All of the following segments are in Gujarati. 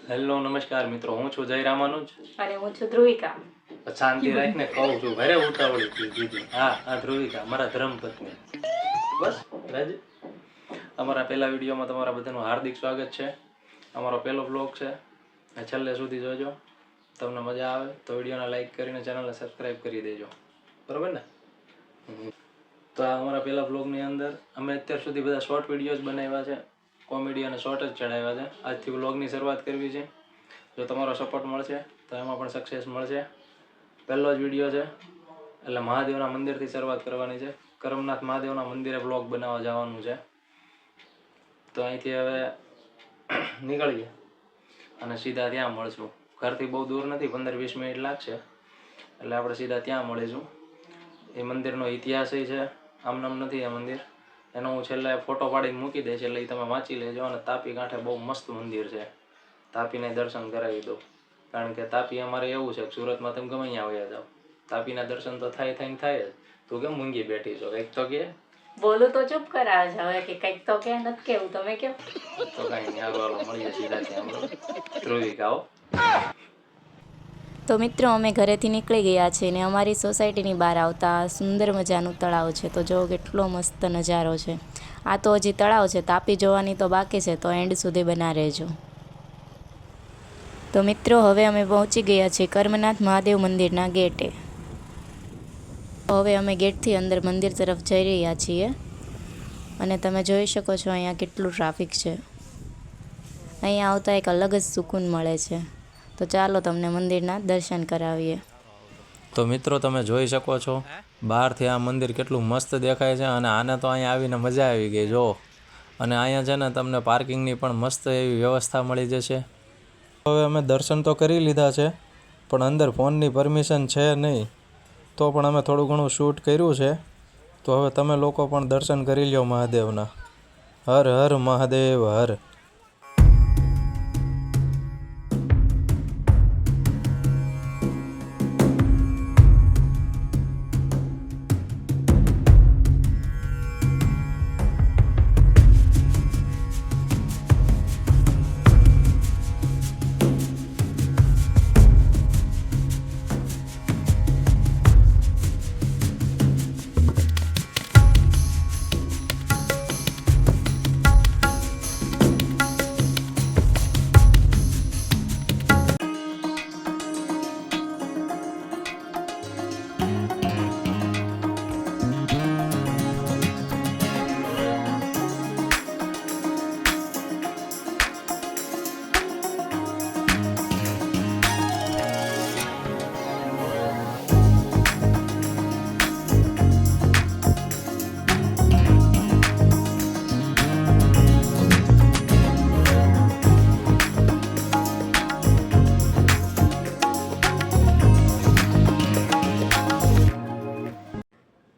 હેલો નમસ્કાર મિત્રો, હું છું જય રામાનુજ અને હું છું ધ્રુવિકા. શાંતિ રાખીને કહું છું, ઘરે ઉતાવળી દીધી. હા હા, ધ્રુવિકા મારા ધર્મપત્ની. બસ રાજી. અમારા પહેલા વિડીયોમાં તમારા બધાનું હાર્દિક સ્વાગત છે. અમારો પહેલો બ્લોગ છે, છેલ્લે સુધી જોજો. તમને મજા આવે તો વિડીયોને લાઈક કરીને ચેનલને સબસ્ક્રાઈબ કરી દેજો, બરાબર ને? તો આ અમારા પહેલા બ્લોગની અંદર અમે અત્યાર સુધી બધા શોર્ટ વિડીયોઝ બનાવ્યા છે, કોમેડી અને શોર્ટ જ ચડાવ્યા છે. આજથી બ્લોગની શરૂઆત કરવી છે. જો તમારો સપોર્ટ મળશે તો એમાં પણ સક્સેસ મળશે. પહેલો જ વિડીયો છે એટલે મહાદેવના મંદિરથી શરૂઆત કરવાની છે. કરમનાથ મહાદેવના મંદિરે બ્લોગ બનાવવા જવાનું છે. તો અહીંથી હવે નીકળીએ અને સીધા ત્યાં મળશું. ઘરથી બહુ દૂર નથી, 15-20 મિનિટ લાગશે, એટલે આપણે સીધા ત્યાં મળીશું. એ મંદિરનો ઇતિહાસ છે, આમનામ નથી એ મંદિર. એનો હું છેલ્લે ફોટો પાડીને મૂકી દઈશ, એટલે એ તમે વાંચી લેજો. અને તાપી કાંઠે બહુ મસ્ત મંદિર છે, તાપીને દર્શન કરાવી દો. કારણ કે તાપી અમારે એવું છે કે સુરતમાં તમે ગમે અહીંયા આવ્યા જાઓ, તાપીના દર્શન તો થાય જ. તું કેમ મૂંગી બેઠી છો, કંઈક તો કે બોલું તો ચૂપ કરાવે છે હવે, કે કંઈક તો કે નથી કેવું, તમે કેમ? તો કાંઈ નહીં, હાલો મળીએ સીધા ત્યાં. ધ્રુવિકા હો. તો મિત્રો, અમે ઘરેથી નીકળી ગયા છીએ ને અમારી સોસાયટીની બહાર આવતા સુંદર મજાનું તળાવ છે. તો જો કેટલો મસ્ત નજારો છે. આ તો હજી તળાવ છે, તાપી જોવાની તો બાકી છે, તો એન્ડ સુધી બના રહેજો. તો મિત્રો, હવે અમે પહોંચી ગયા છીએ કરમનાથ મહાદેવ મંદિરના ગેટે. હવે અમે ગેટથી અંદર મંદિર તરફ જઈ રહ્યા છીએ અને તમે જોઈ શકો છો અહીંયા કેટલું ટ્રાફિક છે. અહીંયા આવતા એક અલગ જ સુકૂન મળે છે. તો ચાલો તમને મંદિરના દર્શન કરાવીએ. તો મિત્રો, તમે જોઈ શકો છો બહારથી આ મંદિર કેટલું મસ્ત દેખાય છે. અને આને તો અહીંયા આવીને મજા આવી ગઈ જો. અને અહીંયા છે ને તમને પાર્કિંગની પણ મસ્ત એવી વ્યવસ્થા મળી જશે. હવે અમે દર્શન તો કરી લીધા છે, પણ અંદર ફોનની પરમિશન છે નહીં, તો પણ અમે થોડું ઘણું શૂટ કર્યું છે. તો હવે તમે લોકો પણ દર્શન કરી લ્યો મહાદેવના. હર હર મહાદેવ હર.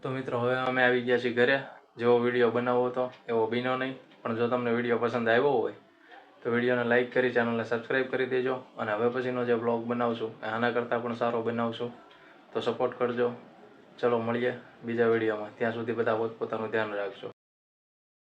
તો મિત્રો, હવે અમે આવી ગયા છીએ ઘરે. જેવો વિડીયો બનાવવો હતો એવો બન્યો નહીં, પણ જો તમને વિડીયો પસંદ આવ્યો હોય તો વિડીયોને લાઇક કરી ચેનલને સબસ્ક્રાઈબ કરી દેજો. અને હવે પછીનો જે બ્લોગ બનાવશું એ આના કરતાં પણ સારો બનાવશું, તો સપોર્ટ કરજો. ચલો મળીએ બીજા વિડીયોમાં. ત્યાં સુધી બધા પોતાનું ધ્યાન રાખજો.